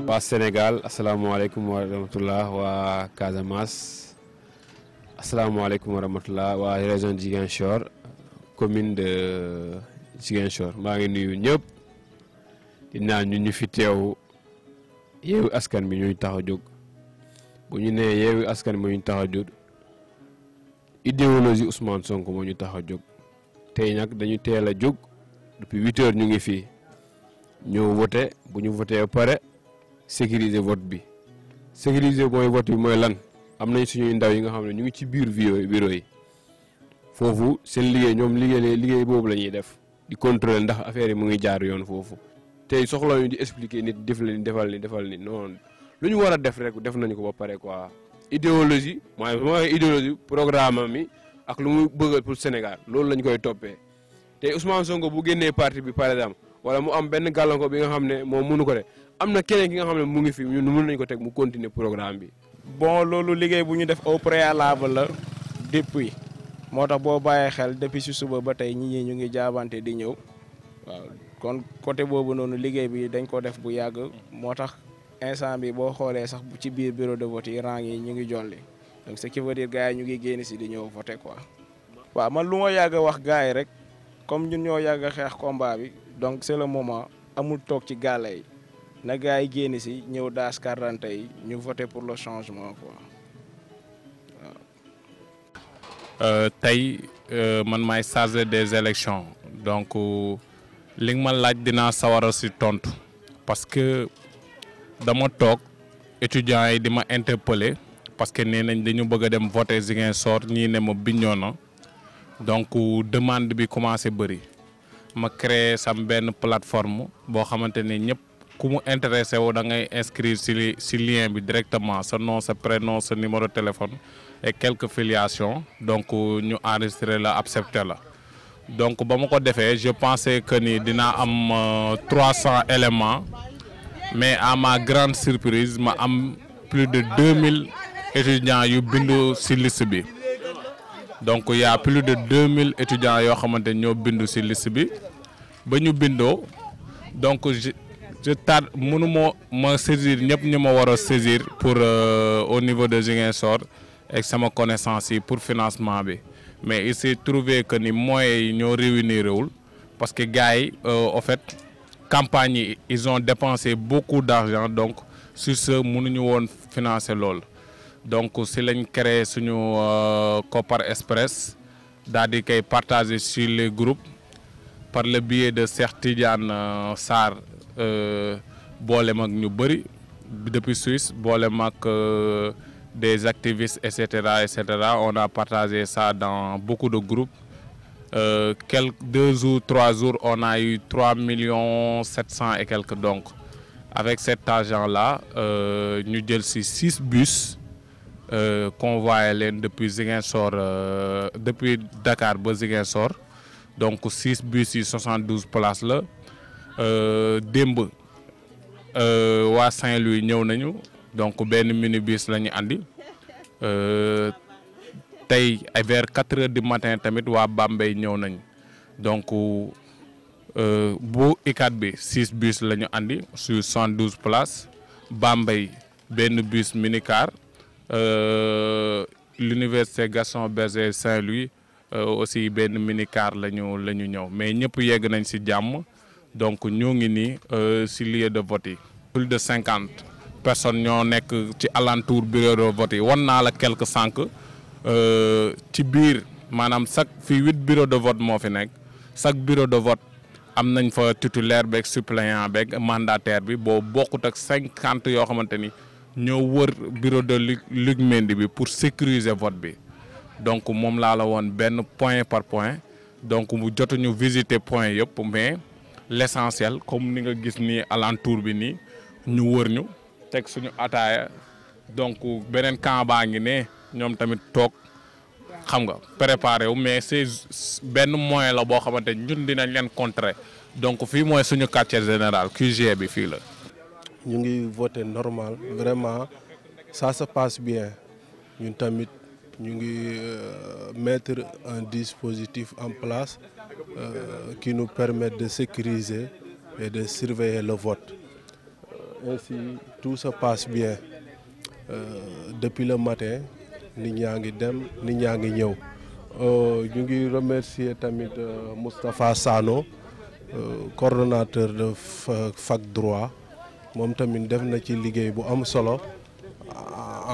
waa Sénégal asalaamaaleykum wa rahmatullah waa Casamance asalaamaaleykum wa rahmatullah waa région de Ziguinchor commune de Ziguinchor maa ngi nuyu ñëpp di naan ñu fi teew Yewwi Askan Wi ñuy tax a jóg bu ñu nee Yewwi Askan Wi ñu tax a jóg idéologie Ousmane Sonko moo ñu tax a jóg tey nag dañu teel a jóg depuis 8 heures ñu ngi fii ñëw voté bu ñu voté ba pare sécuriser vote bi sécuriser mooy vote bi mooy lan am nañ suñuy ndaw yi nga xam ne ñu ngi ci biir bureau yi foofu seen liggéey ñoom liggéey boobu la ñuy def di contrôler ndax affaire yi mu ngi jaar yoon foofu tey soxla ñu di expliquer nit defal ni non lu ñu war a def rek def nañu ko ba pare quoi. idéologie mooy idéologie programme mi ak lu mu bëgg pour Sénégal loolu lañ koy toppee tey Ousmane Sonko bu génnee parti bi par exemple wala mu am benn gàllankoor bi nga xam ne moom mënu ko de am na keneen ki nga xam ne mu ngi fi ñun mën nañu ko teg mu continuer programme bi. bon loolu liggéey bu ñu def au préalable la depuis moo tax boo bàyyee xel depuis si suba ba tey ñi ñu ngi jaabante di ñëw waaw kon côté boobu noonu liggéey bi dañ ko def bu yàgg moo tax instant bi boo xoolee sax ci biir bureau de vote yi rang yi ñu ngi jolli donc ce qui veut dire gars yi ñu ngi génn si di ñëw voter quoi. waaw man lu ma yàgg a wax gars yi rek comme ñun ñoo yàgg a xeex combat bi donc c'est le moment amul toog ci gàlle yi na gars yi génn si ñëw daas carte yi ñu voter pour le changement quoi waaw. tey man maay chargé des élections donc li nga ma laaj dinaa sawar a si tontu parce que dama toog étudiants yi di ma interpeller parce que nee nañ dañu bëgg a dem voter Ziguinchor ñii ne ma Bignona donc demande bi commencé bëri ma créé sam benn plateforme boo xamante ne ñëpp ku mu intéressé wu da ngay inscrire si lien bi directement sa nom sa prénom sa numéro de téléphone et quelques filiations donc ñu enregistré la accepté la donc ba ma ko defee je pensais que ni dinaa am 300 éléments mais à ma grande surprise ma am plus de 2000 étudiants yu bindu si liste bi donc il y a plus de 2000 étudiants yoo xamante ñoo bindu ci liste bi ba ñu bindoo donc je tarde mënu ma saisir ñëpp ñu ma war a saisir pour au niveau de Ziguinchor ak sama connaissance yi pour financement bi mais il s'est trouvé que ni moyens yi ñoo réunir wul parce que gars yi au fait campagne yi ils ont dépensé beaucoup d'argent donc sur ce mënuñu woon financer lool. donc si lañ créé suñu Kopar Express daal di koy partager sur les groupes par le biais de Cheikh Tidiane Sarr boolem ak ñu bëri depuis Suisse boolem ak des activistes et cetera on a partagé ça dans beaucoup de groupes quelques 2 jours 3 jours on a eu 3 700 000 et quelques donc avec cet argent là ñu jël ci 6 bus. Convoyé leen depuis Ziguinchor depuis Dakar ba Ziguinchor donc 6 bus yi 72 places la démb waa Saint-Louis ñëw nañu donc benn minibus la ñu andi tey vers 4 heures du matin tamit waa Bambey ñëw nañ donc bu ICAT bi 6 bus la ñu andi sur 72 places Bambey benn bus minicar. L'université Gaston Berger Saint-Louis aussi benn minicar la ñu ñëw mais ñëpp yegg nañ ci jàmm donc ñoo ngi nii ci lieu de vote yi. plus de 50 personnes ñoo nekk ci alentour bureau de vote yi wan naa la quelques sànq ci biir maanaam fii 8 bureau de vote moo fi nekk chaque bureau de vote am nañ fa titulaire beeg suppléant beeg mandataire bi boo bokkut ak 50 yoo xamante ni. ñoo wër bureau de Luc Mendy bi pour sécuriser vote bi donc moom laa la woon benn point par point donc mu jotuñu visiter point yëpp mais l'essentiel comme ni nga gis nii alentour bi nii ñu wër ñu teg suñu ataaya donc beneen camp baa ngi ne ñoom tamit toog xam nga préparé wu mais c'est benn moyen la boo xamante ñun dinañ leen contrer donc fii mooy suñu quartier général QG bi fii la. ñu ngi voté normal vraiment ça se passe bien ñun tamit ñu ngi mettre un dispositif en place qui nous permet de sécuriser et de surveiller le vote ainsi tout se passe bien depuis le matin nit ñaa ngi dem nit ñaa ngi ñëw ñu ngi remercier tamit Moustapha Sano coordonnateur de fac droit moom tamit def na ci liggéey bu am solo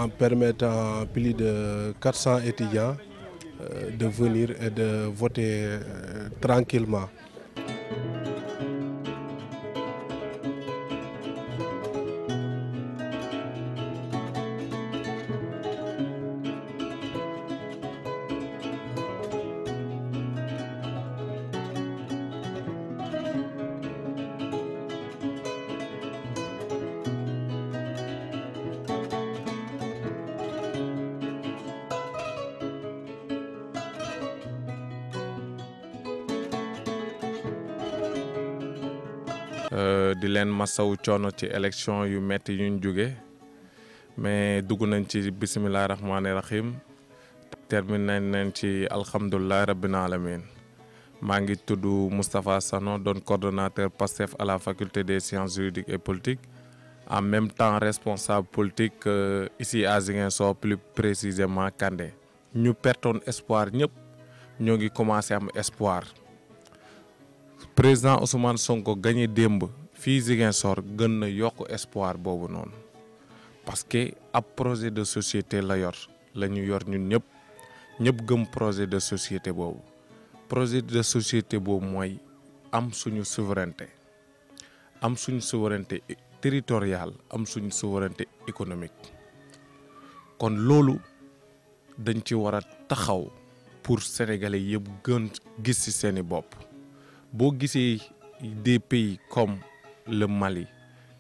en permettant plus de 400 étudiants de venir et de voter tranquillement. di leen masawu coono ci élection yu metti yuñ jóge mais dugg nañ ci bisimilah rahmaani rahim terminé nañ ci alhamdulilah rabbil alamin maa ngi tudd Moustapha Sano doon coordonnateur PASTEF à la faculté des sciences juridiques et politiques en même temps responsable politique ici à Ziguinchor plus précisément Kandé. ñu pertoon espoir ñëpp ñoo ngi commencé am espoir. président Ousmane Sonko gagné démb fii Ziguinchor gën na yokk espoir boobu noonu parce que ab projet de société la ñu yor ñun ñëpp gëm projet de société boobu projet de société boobu mooy am suñu souveraineté territoriale am suñu souveraineté économique kon loolu dañ ci war a taxaw pour sénégalais yëpp gën gis ci seeni bopp. boo gisee des pays comme le Mali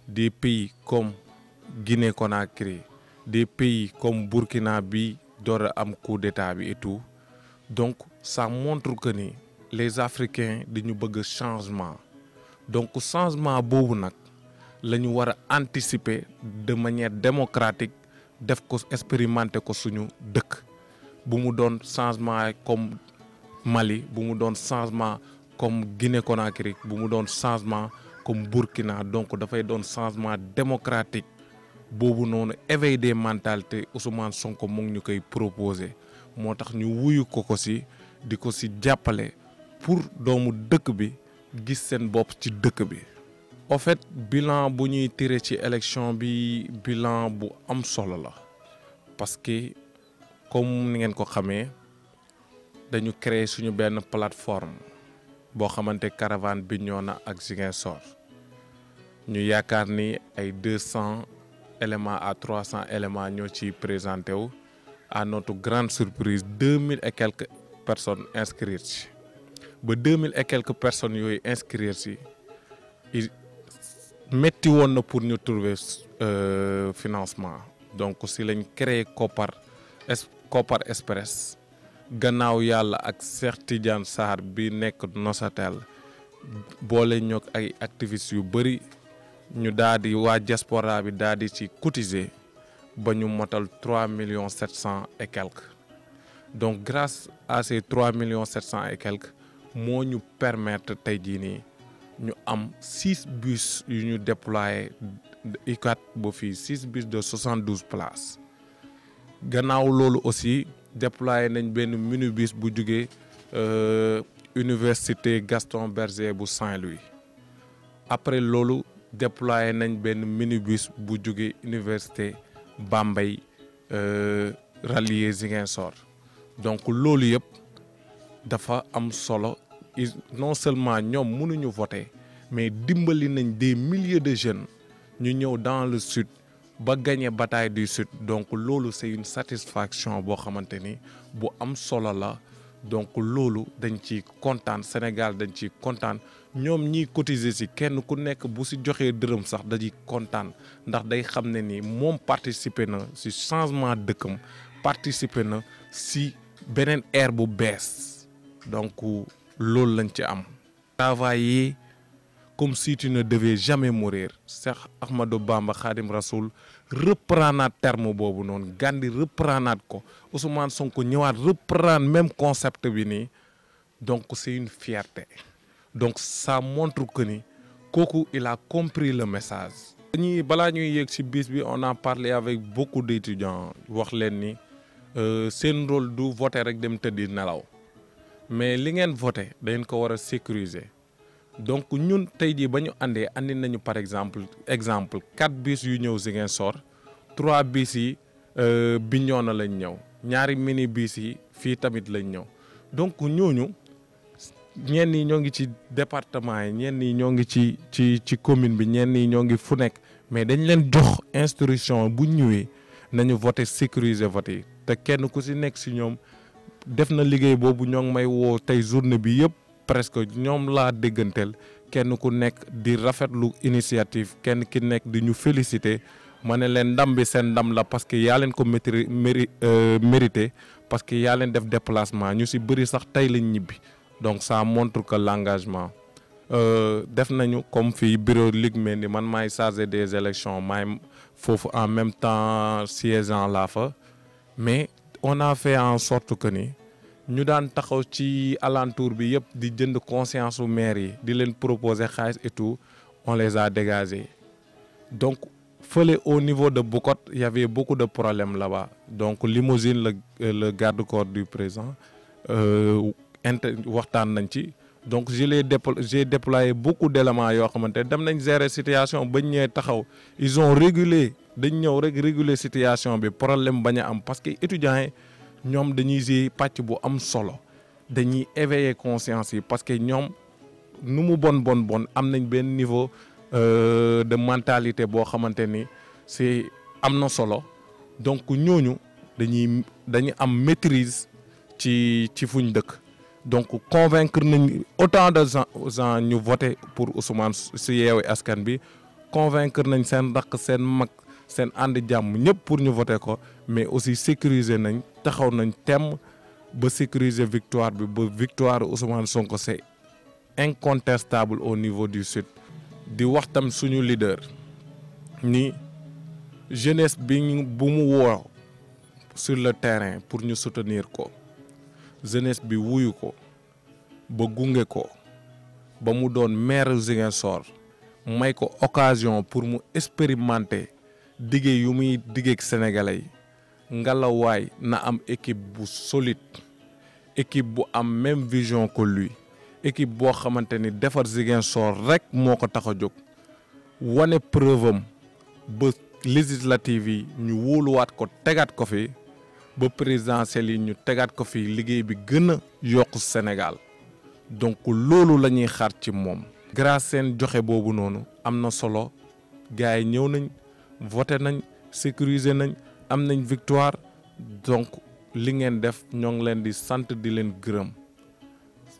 des pays comme Guinée-Conakry des pays comme Burkina bi door a am coup d'état bi et tout donc ça montre que ni les Africains dañu bëgg changement donc changement boobu nag la ñu war a anticiper de manière démocratique def ko expérimenter ko suñu dëkk bu mu doon changement comme Mali bu mu doon changement comme Guinée-Conakry bu mu doon changement comme Burkina donc dafay doon changement démocratique boobu noonu éveil des mentalités Ousmane Sonko mu ngi ñu koy proposé moo tax ñu wuyu ko si di ko si jàppale pour doomu dëkk bi gis seen bopp ci dëkk bi. en fait bilan bu ñuy tiré ci élection bi bilan bu am solo la parce que comme ni ngeen ko xamee dañu créer suñu benn plateforme. boo xamante caravane Bignona ak Ziguinchor ñu yaakaar ni ay 200 éléments à 300 éléments ñoo ci présenté wu à notre grande surprise 2000 et quelques personnes inscrites ci ba 2000 et quelques personnes yooyu inscrites ci metti woon na pour ñu trouver financement donc si lañ créé Kopar Express gannaaw yàlla ak Cheikh Tidiane Sarr bi nekk Nosatel boole ñoog ay activistes yu bëri ñu daal di waa diaspora bi daal di ci cotiser ba ñu motal 3 700 000 et quelques donc grâce à ces 3 700 000 et quelques moo ñu permettre tey jii nii ñu am 6 bus yu ñu déployé ICAT ba fii 6 bus de 72 places gannaaw loolu aussi. déployé nañ benn minibus bu jugee université Gaston Berger bu Saint-Louis après loolu déployé nañ benn minibus bu jugee université Bambey rallier Ziguinchor donc loolu yëpp dafa am solo non seulement ñoom mënuñu voter mais dimbali nañ des milliers de jeunes ñu ñëw dans le sud. ba gagné bataille du sud donc loolu c'est une satisfaction boo xamante ni bu am solo la donc loolu dañ ci kontaan Sénégal dañ ci kontaan ñoom ñiy cotiser ci kenn ku nekk bu ci joxee dërëm sax dañuy kontaan ndax day xam ne ni moom participer na ci changement dëkkam participer na ci beneen ère bu bees donc loolu lañ ci am. travailler comme si tu ne devais jamais mourir Cheikh Ahmadou Bamba Khadim Rasoul reprendre terme boobu noonu Gandhi reprendre ko Ousmane Sonko ñëwaat reprendre même concept bi nii donc c'est une fierté donc ça montre que ni kooku il a compris le message balaa ñuy yéeg ci bis bi on a parlé avec beaucoup d'étudiants wax leen ni seen rôle du voter rek dem tëddi nelaw mais li ngeen voté dañ ko war a sécuriser donc ñun tey jii ba ñu andi nañu par exemple 4 bus yu ñëw Ziguinchor 3 bus yi Bignona lañ ñëw ñaari mini bus yi fii tamit lañ ñëw donc ñooñu ñenn ñi ñoo ngi ci département yi ñenn ñi ñoo ngi ci commune bi ñenn ñi ñoo ngi fu nekk mais dañ leen jox instruction bu ñëwee nañu voter sécuriser vote yi te kenn ku si nekk si ñoom def na liggéey boobu ñoo ngi may woo tey journée bi yëpp presque ñoom laa dégganteel kenn ku nekk di rafetlu initiative kenn ki nekk di ñu féliciter ma ne leen ndam bi seen ndam la parce que yaa leen ko mérité parce que yaa leen def déplacement ñu si bëri sax tey lañ ñibbi donc ça montre que l'engagement def nañu comme fii bureau Ligue Mendy man maay chargé des élections maay foofu en même temps siégeant laa fa mais on a fait en sorte que ni ñu daan taxaw ci alentour bi yëpp di jënd conscience su maire yi di leen proposer xaalis et tout on les a dégagés donc fële au niveau de Boucotte il y avait beaucoup de problèmes là-bas donc limousine le garde-corps du président waxtaan nañ ci donc j'ai déployé beaucoup d'éléments yoo xamante ne dem nañ gérer situation bañ ñëwee taxaw ils ont régulé dañ ñëw rek réguler situation bi problème bañ a am parce que étudiants yi ñoom dañuy jouer pàcc bu am solo dañuy éveiller conscience yi parce que ñoom nu mu bon am nañ benn niveau de mentalité boo xamante ni c'est am na solo donc ñooñu dañuy am maîtrise ci fuñ dëkk donc convaincre nañ autant de gens ñu voter pour Ousmane si Yewwi Askan bi convaincre nañ seen rakk seen mag seen ànd jàmm ñëpp pour ñu voter ko mais aussi sécuriser nañ taxaw nañ temm ba sécuriser victoire bi ba victoire Ousmane Sonko c'est incontestable au niveau du sud. di wax tam suñu leader ni jeunesse bi bu mu woo sur le terrain pour ñu soutenir ko jeunesse bi wuyu ko ba gunge ko ba mu doon maire Ziguinchor may ko occasion pour mu expérimenter diggé yu muy diggeek sénégalais yi ngalawaay na am équipe bu solide équipe bu am même vision que lui équipe boo xamante ni defar Ziguinchor rek moo ko tax a jóg wane preuve am ba législative yi ñu wóoluwaat ko tegaat ko fi ba présidentielle yi ñu tegaat ko fi liggéey bi gën a yokk Sénégal donc loolu la ñuy xaar ci moom. grâce seen joxe boobu noonu am na solo gars yi ñëw nañ voté nañ sécuriser nañ am nañ victoire donc li ngeen def ñoo ngi leen di sant di leen gërëm.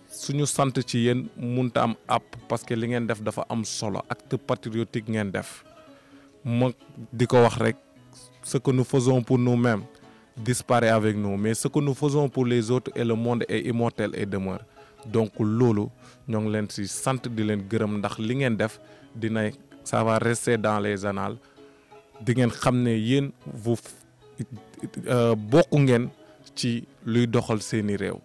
suñu sant ci yéen munta am app parce que li ngeen def dafa am solo acte patriotique ngeen def ma di ko wax rek ce que nous faisons pour nous-mêmes disparaît avec nous mais ce que nous faisons pour les autres et le monde est immortel et demeure donc loolu ñoo ngi leen ci sant di leen gërëm ndax li ngeen def dina ça va rester dans les annales di ngeen xam ne yéen vous bokk ngeen ci luy doxal seeni réew.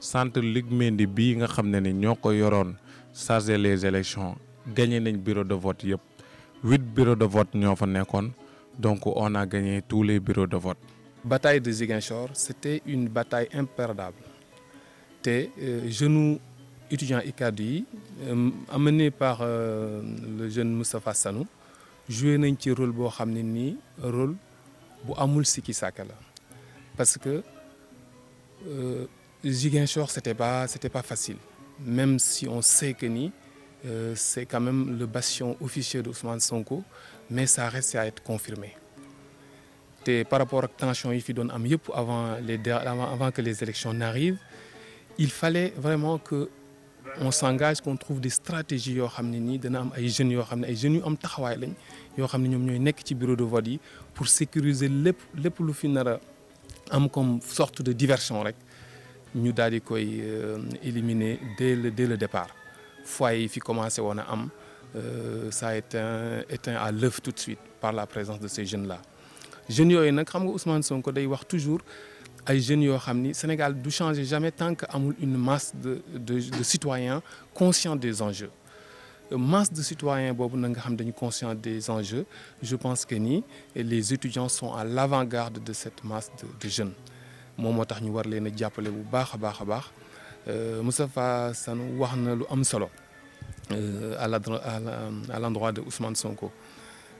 centre Ligue Mendy bii nga xam ne ni ñoo ko yoroon chargé les élections gagné nañ bureau de vote yëpp 8 bureaux de vote ñoo fa nekkoon donc on a gagné tous les bureaux de vote. Bataille de Ziguinchor c'était une bataille imperdable te jeunes étudiants ICAD yi amené par le jeune Moustapha Sanou joué nañ ci rôle boo xam ne nii rôle bu amul sikki sàkka la parce que Ziguinchor c'était pas facile même si on sait que ni c'est quand même le bastion officieux d'Ousmane Sonko mais ça reste à être confirmé te par rapport ak tension yi fi doon am yëpp avant que les élections n'arrivent il fallait vraiment que on s'engage qu'on trouve des stratégies yoo xam ne nii dana am ay jeunes yoo xam ne ay jeunes yu am taxawaay lañ yoo xam ne ñoom ñooy nekk ci bureau de vote yi pour sécuriser lépp lu fi nar a am comme sorte de diversion rek ñu daal di koy éliminer dès le départ foyer yi fi commencé woon a am ça a été éteint à l'œuf tout de suite par la présence de ces jeunes là jeunes yooyu nag xam nga Ousmane Sonko day wax toujours ay jeunes yoo xam ni Sénégal du changer jamais tant que amul une masse de citoyens conscients des enjeux masse de citoyens boobu na nga xam dañu conscient des enjeux. Je pense que ni les étudiants sont à l'avant-garde de cette masse de jeunes moom moo tax ñu war leen a jàppale bu baax a baax a baax. Moustapha Sanou wax na lu am solo à l'endroit de Ousmane Sonko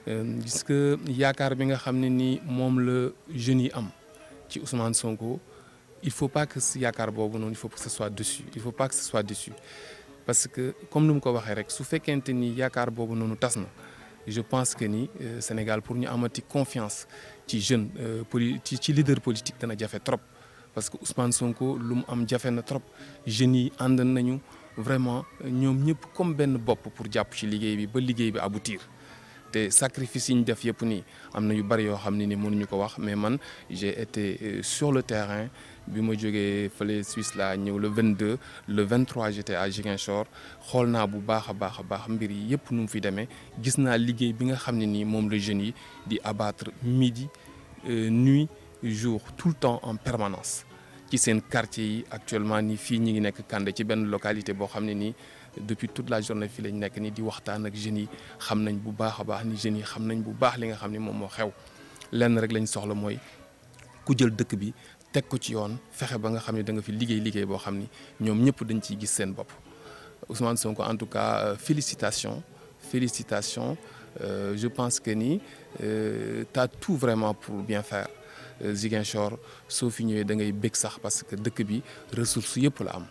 gis que yaakaar bi nga xam ne ni moom la jeunes yi am ci Ousmane Sonko il faut pas que si yaakaar boobu noonu il faut que ce soit dessus il faut pas que ce soit dessus parce que comme nu mu ko waxee rek su fekkente ni yaakaar boobu noonu tas na je pense que ni Sénégal pour ñu amati confiance ci jeune ci leader politique dana jafe trop. Parce que Ousmane Sonko lu mu am jafe na trop jeunes yi ànd nañu vraiment ñoom ñëpp comme benn bopp pour jàpp ci liggéey bi ba liggéey bi aboutir te sacrifice yi ñu def yëpp nii am na yu bari yoo xam ne ni mënuñu ko wax mais man j'ai été sur le terrain bi ma jógee fële Suisse laa ñëw le 22 le 23 j'étais à Ziguinchor xool naa bu baax a baax mbir yi yëpp nu mu fi demee gis naa liggéey bi nga xam ne nii moom la jeunes yi di abattre midi nuit. Jour tout le temps en permanence ci seen quartier yi actuellement nii fii ñi ngi nekk Kandé ci benn localité boo xam ne nii depuis toute la journée fii lañ nekk nii di waxtaan ak jeunes yi xam nañ bu baax a baax ni jeunes yi xam nañ bu baax li nga xam ne moom moo xew lenn rek lañ soxla mooy ku jël dëkk bi teg ko ci yoon fexe ba nga xam ne da nga fi liggéey boo xam ni ñoom ñëpp dañ ciy gis seen bopp. Ousmane Sonko en tout cas félicitations je pense que ni t'as tout vraiment pour bien faire. Ziguinchor soo fi ñëwee da ngay bég sax parce que dëkk bi ressources yëpp la am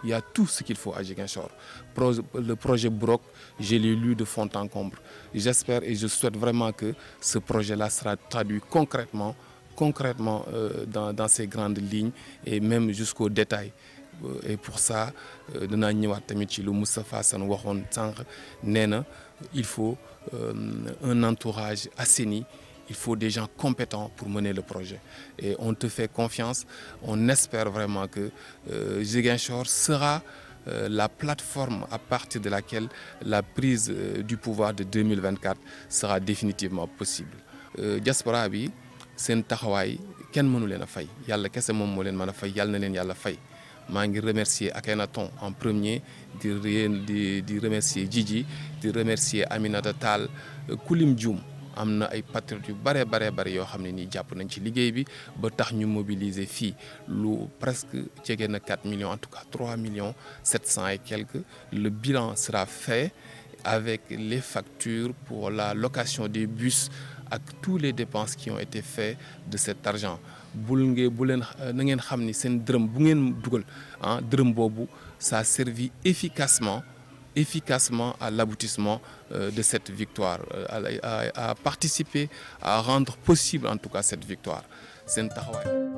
il y a tout ce qu'il faut à Ziguinchor le projet Burok je l'ai lu de fond en comble j'espère et je souhaite vraiment que ce projet-là sera traduit concrètement dans ces grandes lignes et même jusqu'au détail et pour ça danaa ñëwaat tamit ci lu Moustapha Sane waxoon sànq nee na il faut un entourage assaini. Il faut des gens compétents pour mener le projet. Et on te fait confiance. On espère vraiment que Ziguinchor sera la plateforme à partir de laquelle la prise du pouvoir de 2024 sera définitivement possible. Diaspora bi seen taxawaay kenn mënu leen a fay yàlla kese moom moo leen mën a fay yàlla na leen yàlla fay. maa ngi remercier Akhenaton en premier di remercier Djidji di remercier Aminata Tall Kulim Dioum. am na ay patriotes yu bare yoo xam ne nii jàpp nañ ci liggéey bi ba tax ñu mobiliser fii lu presque jege na 4 millions en tout cas 3 millions 700 et quelques le bilan sera fait avec les factures pour la location des bus ak tous les dépenses qui ont été faites de cet argent bu leen na ngeen xam ni seen dërëm bu ngeen dugal dërëm boobu ça a servi efficacement à l'aboutissement de cette victoire, à participer, à rendre possible en tout cas cette victoire. C'est un taxawaay